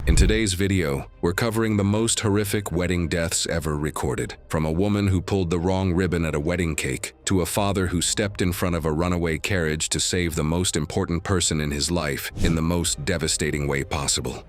In today's video, we're covering the most horrific wedding deaths ever recorded. From a woman who pulled the wrong ribbon at a wedding cake, to a father who stepped in front of a runaway carriage to save the most important person in his life in the most devastating way possible.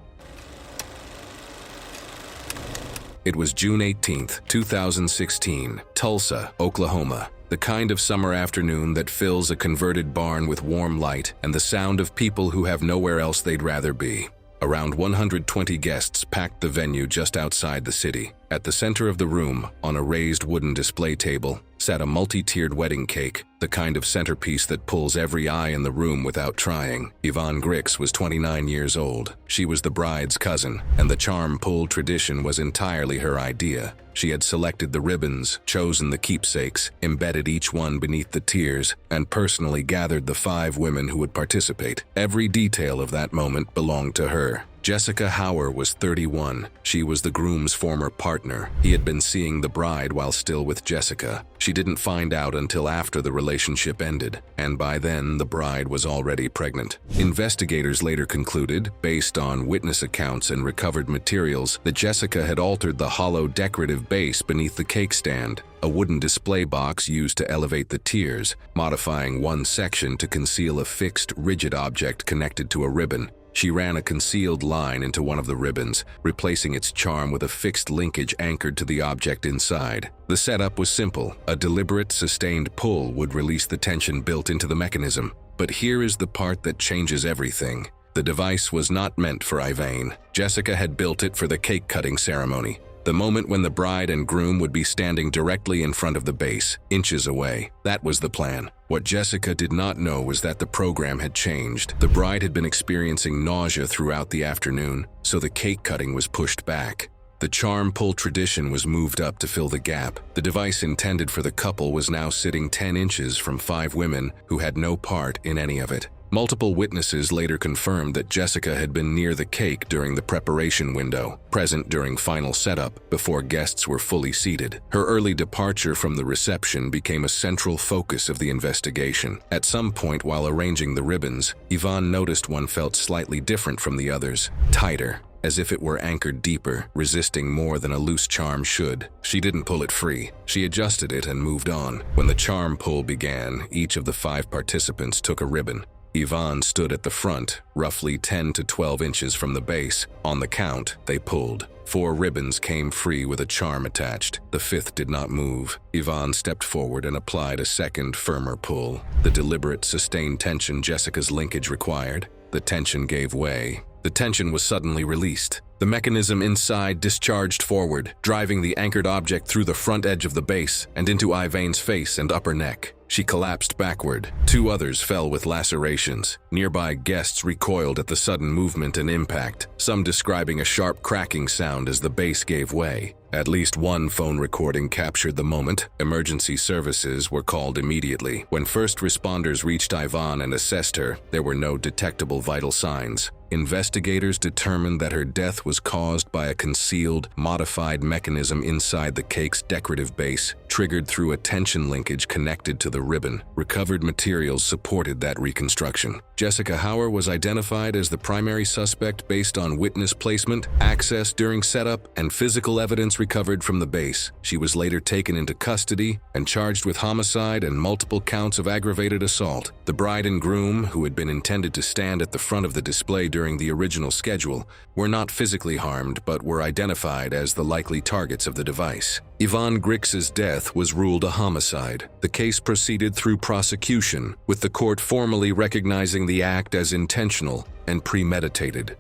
It was June 18th, 2016, Tulsa, Oklahoma. The kind of summer afternoon that fills a converted barn with warm light and the sound of people who have nowhere else they'd rather be. Around 120 guests packed the venue just outside the city. At the center of the room, on a raised wooden display table, sat a multi-tiered wedding cake, the kind of centerpiece that pulls every eye in the room without trying. Yvonne Grix was 29 years old. She was the bride's cousin, and the charm pull tradition was entirely her idea. She had selected the ribbons, chosen the keepsakes, embedded each one beneath the tiers, and personally gathered the 5 women who would participate. Every detail of that moment belonged to her. Jessica Hauer was 31. She was the groom's former partner. He had been seeing the bride while still with Jessica. She didn't find out until after the relationship ended, and by then the bride was already pregnant. Investigators later concluded, based on witness accounts and recovered materials, that Jessica had altered the hollow decorative base beneath the cake stand, a wooden display box used to elevate the tiers, modifying one section to conceal a fixed, rigid object connected to a ribbon. She ran a concealed line into one of the ribbons, replacing its charm with a fixed linkage anchored to the object inside. The setup was simple. A deliberate, sustained pull would release the tension built into the mechanism. But here is the part that changes everything. The device was not meant for Yvain. Jessica had built it for the cake-cutting ceremony, the moment when the bride and groom would be standing directly in front of the base, inches away. That was the plan. What Jessica did not know was that the program had changed. The bride had been experiencing nausea throughout the afternoon, so the cake cutting was pushed back. The charm pull tradition was moved up to fill the gap. The device intended for the couple was now sitting 10 inches from 5 women who had no part in any of it. Multiple witnesses later confirmed that Jessica had been near the cake during the preparation window, present during final setup before guests were fully seated. Her early departure from the reception became a central focus of the investigation. At some point while arranging the ribbons, Yvonne noticed one felt slightly different from the others, tighter, as if it were anchored deeper, resisting more than a loose charm should. She didn't pull it free. She adjusted it and moved on. When the charm pull began, each of the 5 participants took a ribbon. Yvonne stood at the front, roughly 10 to 12 inches from the base. On the count, they pulled. 4 ribbons came free with a charm attached. The 5th did not move. Yvonne stepped forward and applied a second, firmer pull. The deliberate, sustained tension Jessica's linkage required. The tension gave way. The tension was suddenly released. The mechanism inside discharged forward, driving the anchored object through the front edge of the base and into Yvain's face and upper neck. She collapsed backward. 2 others fell with lacerations. Nearby guests recoiled at the sudden movement and impact, some describing a sharp cracking sound as the base gave way. At least one phone recording captured the moment. Emergency services were called immediately. When first responders reached Yvonne and assessed her, there were no detectable vital signs. Investigators determined that her death was caused by a concealed, modified mechanism inside the cake's decorative base, triggered through a tension linkage connected to the ribbon. Recovered materials supported that reconstruction. Jessica Hauer was identified as the primary suspect based on witness placement, access during setup, and physical evidence recovered from the base. She was later taken into custody and charged with homicide and multiple counts of aggravated assault. The bride and groom, who had been intended to stand at the front of the display during the original schedule, were not physically harmed but were identified as the likely targets of the device. Yvonne Grix's death was ruled a homicide. The case proceeded through prosecution, with the court formally recognizing the act as intentional and premeditated.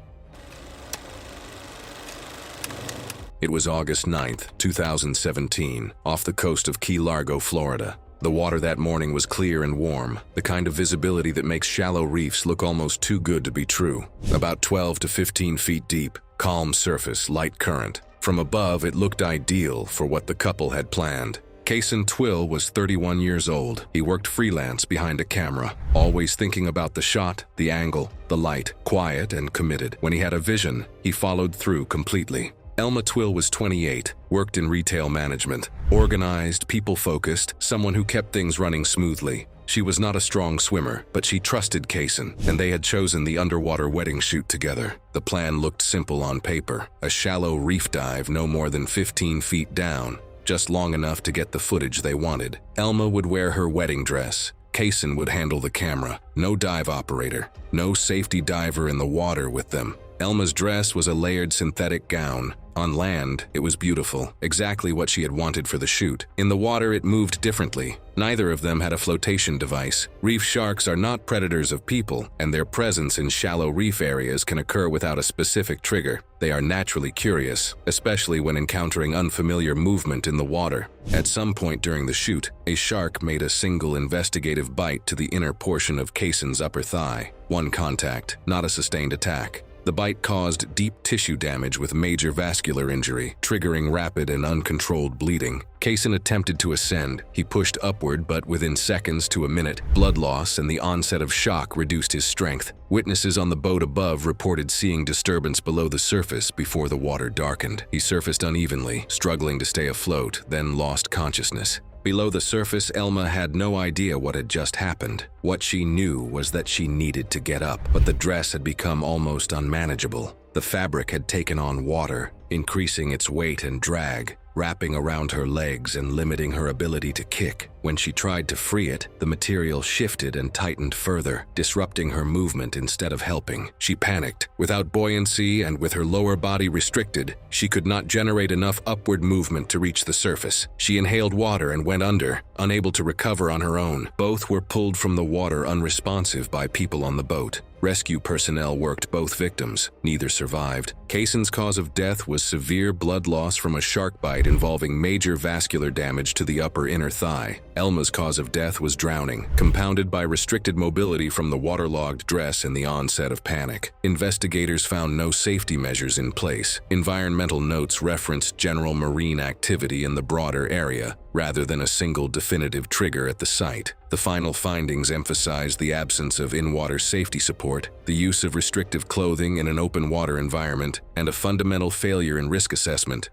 It was August 9th, 2017, off the coast of Key Largo, Florida. The water that morning was clear and warm, the kind of visibility that makes shallow reefs look almost too good to be true. About 12 to 15 feet deep, calm surface, light current. From above, it looked ideal for what the couple had planned. Kason Twill was 31 years old. He worked freelance behind a camera, always thinking about the shot, the angle, the light, quiet and committed. When he had a vision, he followed through completely. Elma Twill was 28, worked in retail management, organized, people-focused, someone who kept things running smoothly. She was not a strong swimmer, but she trusted Kaysen, and they had chosen the underwater wedding shoot together. The plan looked simple on paper: a shallow reef dive no more than 15 feet down, just long enough to get the footage they wanted. Elma would wear her wedding dress. Kaysen would handle the camera. No dive operator, no safety diver in the water with them. Elma's dress was a layered synthetic gown. On land, it was beautiful, exactly what she had wanted for the shoot. In the water, it moved differently. Neither of them had a flotation device. Reef sharks are not predators of people, and their presence in shallow reef areas can occur without a specific trigger. They are naturally curious, especially when encountering unfamiliar movement in the water. At some point during the shoot, a shark made a single investigative bite to the inner portion of Kaysen's upper thigh. One contact, not a sustained attack. The bite caused deep tissue damage with major vascular injury, triggering rapid and uncontrolled bleeding. Kaysen attempted to ascend. He pushed upward, but within seconds to a minute, blood loss and the onset of shock reduced his strength. Witnesses on the boat above reported seeing disturbance below the surface before the water darkened. He surfaced unevenly, struggling to stay afloat, then lost consciousness. Below the surface, Elma had no idea what had just happened. What she knew was that she needed to get up, but the dress had become almost unmanageable. The fabric had taken on water, increasing its weight and drag, wrapping around her legs and limiting her ability to kick. When she tried to free it, the material shifted and tightened further, disrupting her movement instead of helping. She panicked. Without buoyancy and with her lower body restricted, she could not generate enough upward movement to reach the surface. She inhaled water and went under, unable to recover on her own. Both were pulled from the water unresponsive by people on the boat. Rescue personnel worked both victims. Neither survived. Kaysen's cause of death was severe blood loss from a shark bite involving major vascular damage to the upper inner thigh. Elma's cause of death was drowning, compounded by restricted mobility from the waterlogged dress and the onset of panic. Investigators found no safety measures in place. Environmental notes referenced general marine activity in the broader area, rather than a single definitive trigger at the site. The final findings emphasized the absence of in-water safety support, the use of restrictive clothing in an open water environment, and a fundamental failure in risk assessment.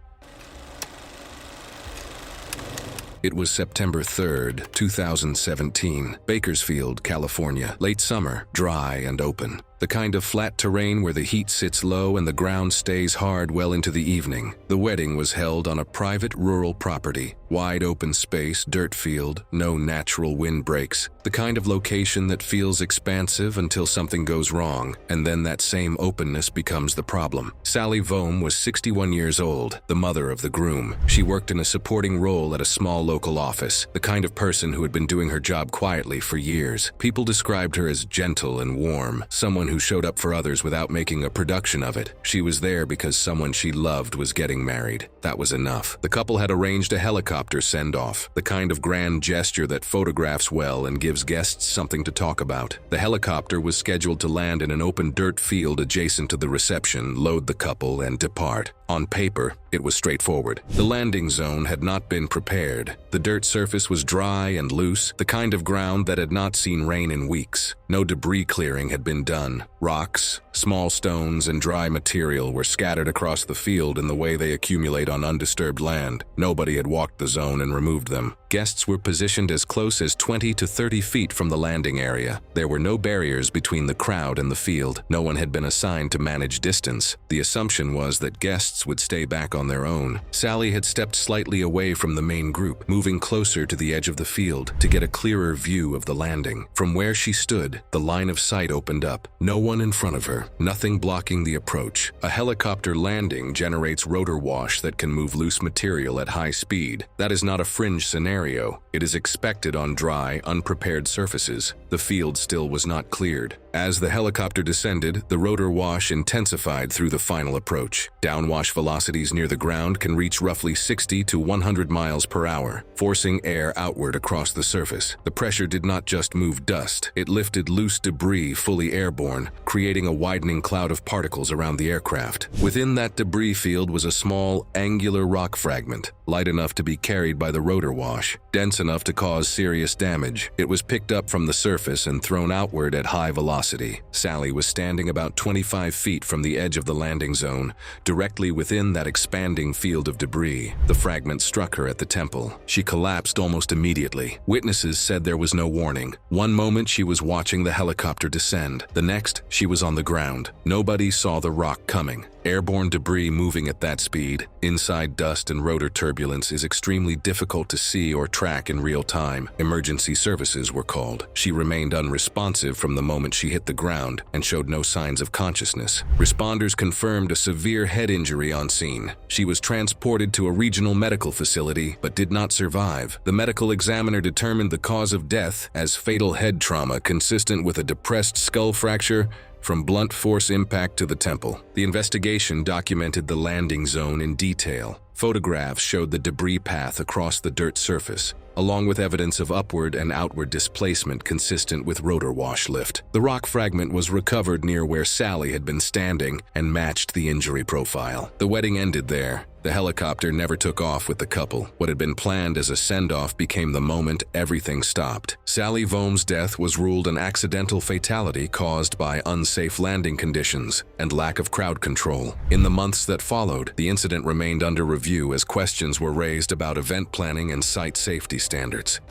It was September 3rd, 2017, Bakersfield, California. Late summer, dry and open. The kind of flat terrain where the heat sits low and the ground stays hard well into the evening. The wedding was held on a private rural property. Wide open space, dirt field, no natural windbreaks. The kind of location that feels expansive until something goes wrong, and then that same openness becomes the problem. Sally Vohm was 61 years old, the mother of the groom. She worked in a supporting role at a small local office, the kind of person who had been doing her job quietly for years. People described her as gentle and warm, someone who showed up for others without making a production of it. She was there because someone she loved was getting married. That was enough. The couple had arranged a helicopter send-off, the kind of grand gesture that photographs well and gives guests something to talk about. The helicopter was scheduled to land in an open dirt field adjacent to the reception, load the couple, and depart. On paper, it was straightforward. The landing zone had not been prepared. The dirt surface was dry and loose, the kind of ground that had not seen rain in weeks. No debris clearing had been done. Rocks, small stones, and dry material were scattered across the field in the way they accumulate on undisturbed land. Nobody had walked the zone and removed them. Guests were positioned as close as 20 to 30 feet from the landing area. There were no barriers between the crowd and the field. No one had been assigned to manage distance. The assumption was that guests would stay back on their own. Sally had stepped slightly away from the main group, moving closer to the edge of the field to get a clearer view of the landing. From where she stood, the line of sight opened up. No one in front of her, nothing blocking the approach. A helicopter landing generates rotor wash that can move loose material at high speed. That is not a fringe scenario. It is expected on dry, unprepared surfaces. The field still was not cleared. As the helicopter descended, the rotor wash intensified through the final approach. Downwash velocities near the ground can reach roughly 60 to 100 miles per hour, forcing air outward across the surface. The pressure did not just move dust, it lifted loose debris fully airborne, creating a widening cloud of particles around the aircraft. Within that debris field was a small, angular rock fragment, light enough to be carried by the rotor wash, dense enough to cause serious damage. It was picked up from the surface and thrown outward at high velocity. curiosity. Sally was standing about 25 feet from the edge of the landing zone, directly within that expanding field of debris. The fragment struck her at the temple. She collapsed almost immediately. Witnesses said there was no warning. One moment she was watching the helicopter descend. The next, she was on the ground. Nobody saw the rock coming. Airborne debris moving at that speed, inside dust and rotor turbulence, is extremely difficult to see or track in real time. Emergency services were called. She remained unresponsive from the moment she hit the ground and showed no signs of consciousness. Responders confirmed a severe head injury on scene. She was transported to a regional medical facility but did not survive. The medical examiner determined the cause of death as fatal head trauma consistent with a depressed skull fracture from blunt force impact to the temple. The investigation documented the landing zone in detail. Photographs showed the debris path across the dirt surface, along with evidence of upward and outward displacement consistent with rotor wash lift. The rock fragment was recovered near where Sally had been standing and matched the injury profile. The wedding ended there. The helicopter never took off with the couple. What had been planned as a send-off became the moment everything stopped. Sally Vohm's death was ruled an accidental fatality caused by unsafe landing conditions and lack of crowd control. In the months that followed, the incident remained under review as questions were raised about event planning and site safety standards.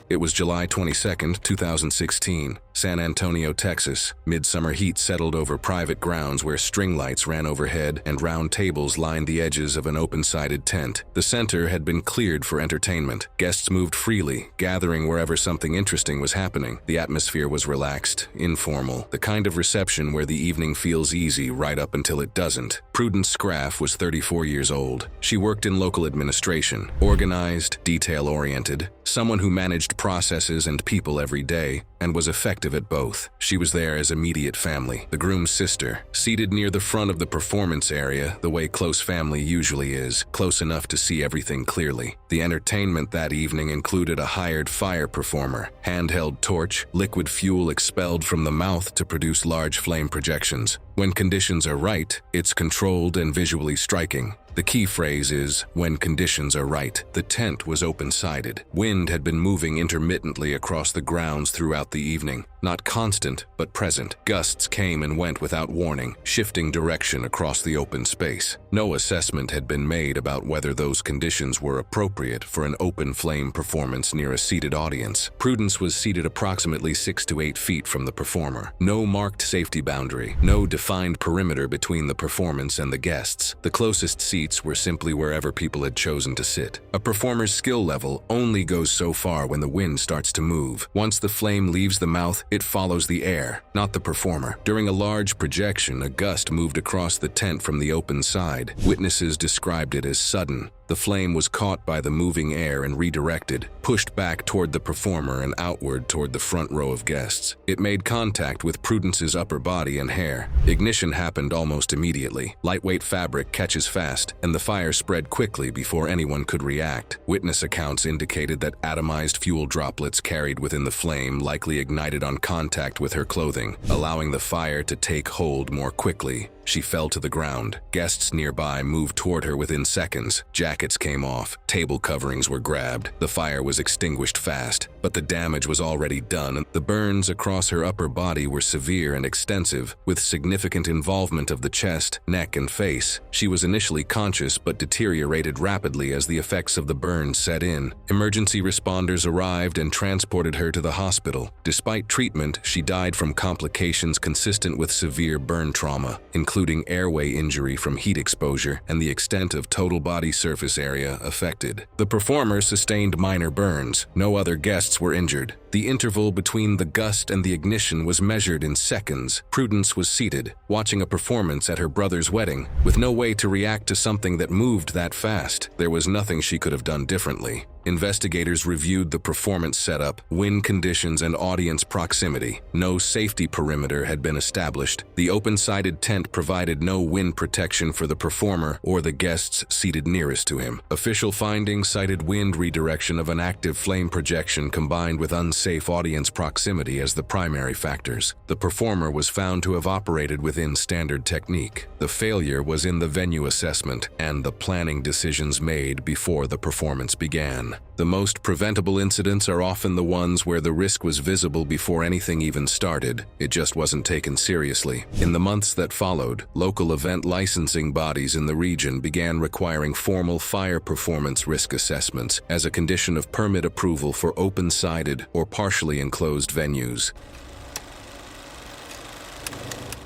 It was July 22, 2016, San Antonio, Texas. Midsummer heat settled over private grounds where string lights ran overhead and round tables lined the edges of an open-sided tent. The center had been cleared for entertainment. Guests moved freely, gathering wherever something interesting was happening. The atmosphere was relaxed, informal, the kind of reception where the evening feels easy right up until it doesn't. Prudence Scraff was 34 years old. She worked in local administration, organized, detail-oriented, someone who managed processes and people every day, and was effective at both. She was there as immediate family, the groom's sister, seated near the front of the performance area the way close family usually is, close enough to see everything clearly. The entertainment that evening included a hired fire performer, handheld torch, liquid fuel expelled from the mouth to produce large flame projections. When conditions are right, it's controlled and visually striking. The key phrase is, when conditions are right. The tent was open-sided. Wind had been moving intermittently across the grounds throughout the evening. Not constant, but present. Gusts came and went without warning, shifting direction across the open space. No assessment had been made about whether those conditions were appropriate for an open flame performance near a seated audience. Prudence was seated approximately 6 to 8 feet from the performer. No marked safety boundary, no defined perimeter between the performance and the guests. The closest seats were simply wherever people had chosen to sit. A performer's skill level only goes so far when the wind starts to move. Once the flame leaves the mouth, it follows the air, not the performer. During a large projection, a gust moved across the tent from the open side. Witnesses described it as sudden. The flame was caught by the moving air and redirected, pushed back toward the performer and outward toward the front row of guests. It made contact with Prudence's upper body and hair. Ignition happened almost immediately. Lightweight fabric catches fast, and the fire spread quickly before anyone could react. Witness accounts indicated that atomized fuel droplets carried within the flame likely ignited on contact with her clothing, allowing the fire to take hold more quickly. She fell to the ground. Guests nearby moved toward her within seconds. Jackets came off. Table coverings were grabbed. The fire was extinguished fast, but the damage was already done. The burns across her upper body were severe and extensive, with significant involvement of the chest, neck, and face. She was initially conscious but deteriorated rapidly as the effects of the burns set in. Emergency responders arrived and transported her to the hospital. Despite treatment, she died from complications consistent with severe burn trauma, including airway injury from heat exposure and the extent of total body surface area affected. The performer sustained minor burns. No other guests were injured. The interval between the gust and the ignition was measured in seconds. Prudence was seated, watching a performance at her brother's wedding, with no way to react to something that moved that fast. There was nothing she could have done differently. Investigators reviewed the performance setup, wind conditions, and audience proximity. No safety perimeter had been established. The open-sided tent provided no wind protection for the performer or the guests seated nearest to him. Official findings cited wind redirection of an active flame projection combined with unsafe audience proximity as the primary factors. The performer was found to have operated within standard technique. The failure was in the venue assessment and the planning decisions made before the performance began. known. The most preventable incidents are often the ones where the risk was visible before anything even started. It just wasn't taken seriously. In the months that followed, local event licensing bodies in the region began requiring formal fire performance risk assessments as a condition of permit approval for open-sided or partially enclosed venues.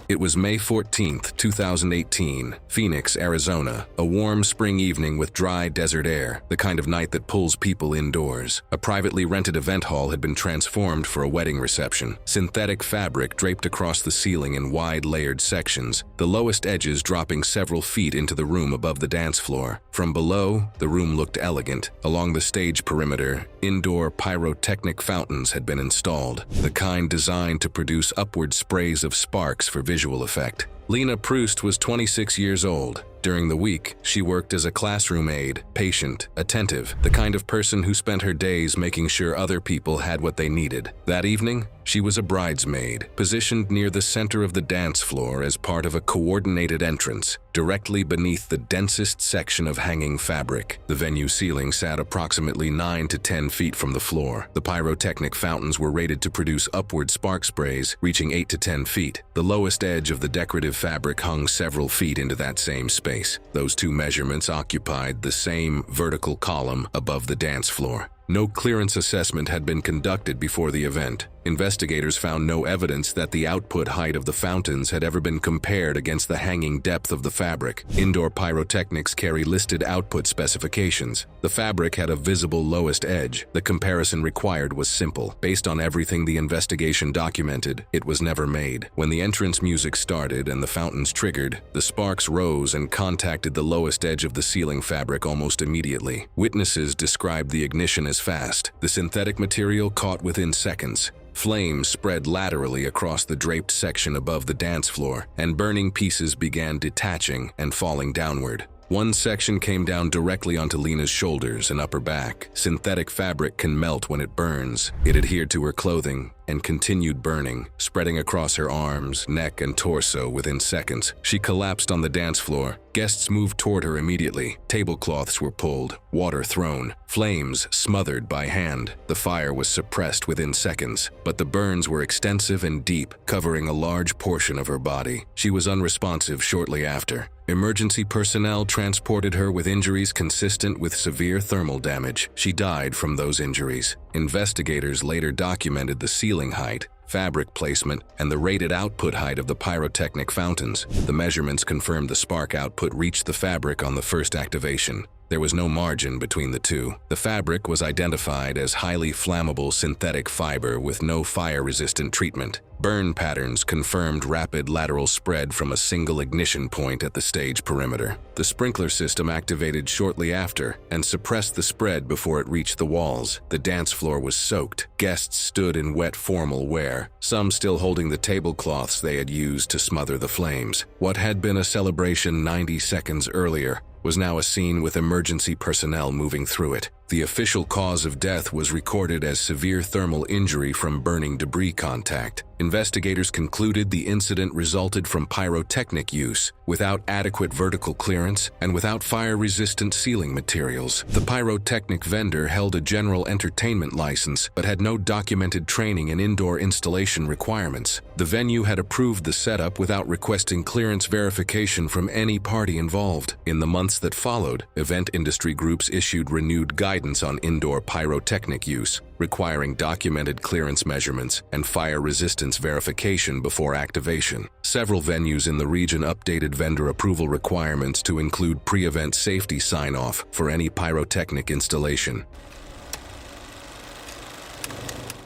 It was May 14, 2018, Phoenix, Arizona, a warm spring evening with dry desert air, the kind of night that pulls people indoors. A privately rented event hall had been transformed for a wedding reception. Synthetic fabric draped across the ceiling in wide layered sections, the lowest edges dropping several feet into the room above the dance floor. From below, the room looked elegant. Along the stage perimeter, indoor pyrotechnic fountains had been installed, the kind designed to produce upward sprays of sparks for visual effect. Lena Proust was 26 years old. During the week, she worked as a classroom aide, patient, attentive, the kind of person who spent her days making sure other people had what they needed. That evening, she was a bridesmaid, positioned near the center of the dance floor as part of a coordinated entrance, directly beneath the densest section of hanging fabric. The venue ceiling sat approximately 9 to 10 feet from the floor. The pyrotechnic fountains were rated to produce upward spark sprays, reaching 8 to 10 feet. The lowest edge of the decorative fabric hung several feet into that same space. Those two measurements occupied the same vertical column above the dance floor. No clearance assessment had been conducted before the event. Investigators found no evidence that the output height of the fountains had ever been compared against the hanging depth of the fabric. Indoor pyrotechnics carry listed output specifications. The fabric had a visible lowest edge. The comparison required was simple. Based on everything the investigation documented, it was never made. When the entrance music started and the fountains triggered, the sparks rose and contacted the lowest edge of the ceiling fabric almost immediately. Witnesses described the ignition as fast. The synthetic material caught within seconds. Flames spread laterally across the draped section above the dance floor, and burning pieces began detaching and falling downward. One section came down directly onto Lena's shoulders and upper back. Synthetic fabric can melt when it burns. It adhered to her clothing and continued burning, spreading across her arms, neck, and torso within seconds. She collapsed on the dance floor. Guests moved toward her immediately. Tablecloths were pulled, water thrown, flames smothered by hand. The fire was suppressed within seconds, but the burns were extensive and deep, covering a large portion of her body. She was unresponsive shortly after. Emergency personnel transported her with injuries consistent with severe thermal damage. She died from those injuries. Investigators later documented the ceiling height, fabric placement, and the rated output height of the pyrotechnic fountains. The measurements confirmed the spark output reached the fabric on the first activation. There was no margin between the two. The fabric was identified as highly flammable synthetic fiber with no fire-resistant treatment. Burn patterns confirmed rapid lateral spread from a single ignition point at the stage perimeter. The sprinkler system activated shortly after and suppressed the spread before it reached the walls. The dance floor was soaked. Guests stood in wet formal wear, some still holding the tablecloths they had used to smother the flames. What had been a celebration 90 seconds earlier was now a scene with emergency personnel moving through it. The official cause of death was recorded as severe thermal injury from burning debris contact. Investigators concluded the incident resulted from pyrotechnic use, without adequate vertical clearance and without fire-resistant ceiling materials. The pyrotechnic vendor held a general entertainment license but had no documented training in indoor installation requirements. The venue had approved the setup without requesting clearance verification from any party involved. In the months that followed, event industry groups issued renewed guidance on indoor pyrotechnic use, requiring documented clearance measurements and fire resistance verification before activation. Several venues in the region updated vendor approval requirements to include pre-event safety sign-off for any pyrotechnic installation.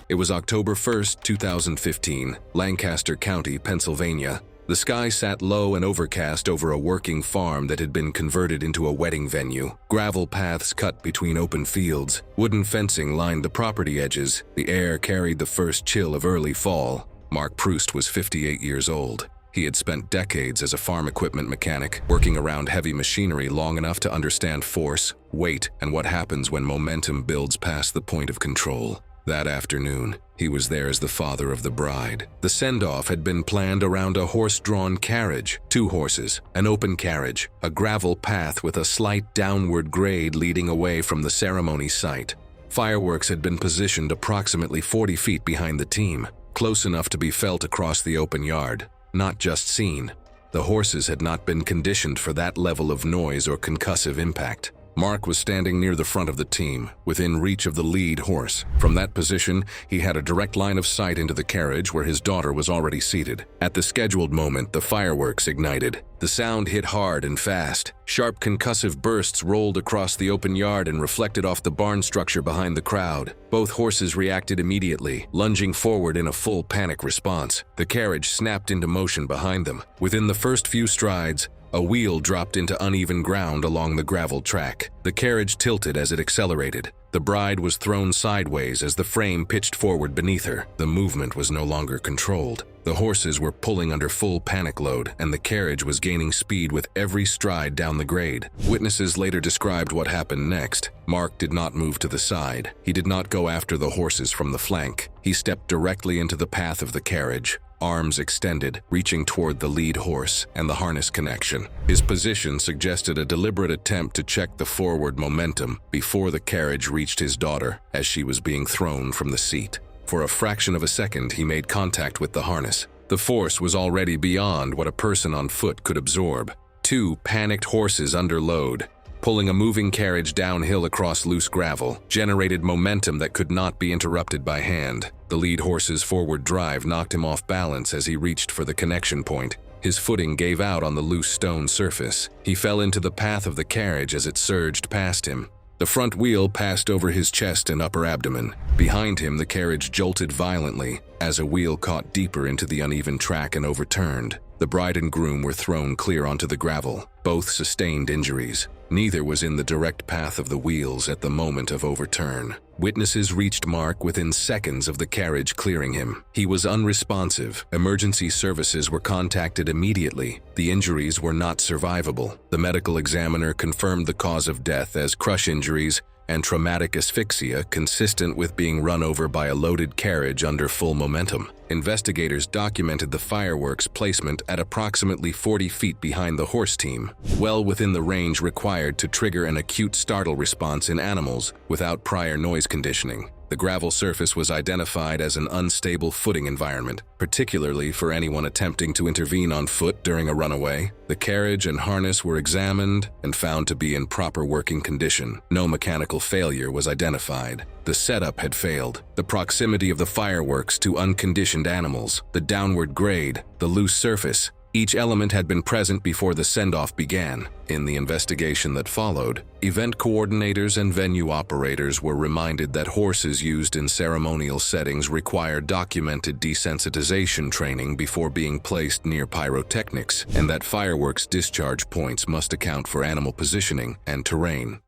It was October 1st, 2015, Lancaster County, Pennsylvania. The sky sat low and overcast over a working farm that had been converted into a wedding venue. Gravel paths cut between open fields. Wooden fencing lined the property edges. The air carried the first chill of early fall. Mark Proust was 58 years old. He had spent decades as a farm equipment mechanic, working around heavy machinery long enough to understand force, weight, and what happens when momentum builds past the point of control. That afternoon, he was there as the father of the bride. The send-off had been planned around a horse-drawn carriage, 2 horses, an open carriage, a gravel path with a slight downward grade leading away from the ceremony site. Fireworks had been positioned approximately 40 feet behind the team, close enough to be felt across the open yard, not just seen. The horses had not been conditioned for that level of noise or concussive impact. Mark was standing near the front of the team, within reach of the lead horse. From that position, he had a direct line of sight into the carriage where his daughter was already seated. At the scheduled moment, the fireworks ignited. The sound hit hard and fast. Sharp concussive bursts rolled across the open yard and reflected off the barn structure behind the crowd. Both horses reacted immediately, lunging forward in a full panic response. The carriage snapped into motion behind them. Within the first few strides, a wheel dropped into uneven ground along the gravel track. The carriage tilted as it accelerated. The bride was thrown sideways as the frame pitched forward beneath her. The movement was no longer controlled. The horses were pulling under full panic load, and the carriage was gaining speed with every stride down the grade. Witnesses later described what happened next. Mark did not move to the side. He did not go after the horses from the flank. He stepped directly into the path of the carriage, arms extended, reaching toward the lead horse and the harness connection. His position suggested a deliberate attempt to check the forward momentum before the carriage reached his daughter as she was being thrown from the seat. For a fraction of a second, he made contact with the harness. The force was already beyond what a person on foot could absorb. Two panicked horses under load, pulling a moving carriage downhill across loose gravel, generated momentum that could not be interrupted by hand. The lead horse's forward drive knocked him off balance as he reached for the connection point. His footing gave out on the loose stone surface. He fell into the path of the carriage as it surged past him. The front wheel passed over his chest and upper abdomen. Behind him, the carriage jolted violently as a wheel caught deeper into the uneven track and overturned. The bride and groom were thrown clear onto the gravel. Both sustained injuries. Neither was in the direct path of the wheels at the moment of overturn. Witnesses reached Mark within seconds of the carriage clearing him. He was unresponsive. Emergency services were contacted immediately. The injuries were not survivable. The medical examiner confirmed the cause of death as crush injuries and traumatic asphyxia consistent with being run over by a loaded carriage under full momentum. Investigators documented the fireworks placement at approximately 40 feet behind the horse team, well within the range required to trigger an acute startle response in animals without prior noise conditioning. The gravel surface was identified as an unstable footing environment, particularly for anyone attempting to intervene on foot during a runaway. The carriage and harness were examined and found to be in proper working condition. No mechanical failure was identified. The setup had failed. The proximity of the fireworks to unconditioned animals, the downward grade, the loose surface, each element had been present before the send-off began. In the investigation that followed, event coordinators and venue operators were reminded that horses used in ceremonial settings require documented desensitization training before being placed near pyrotechnics, and that fireworks discharge points must account for animal positioning and terrain.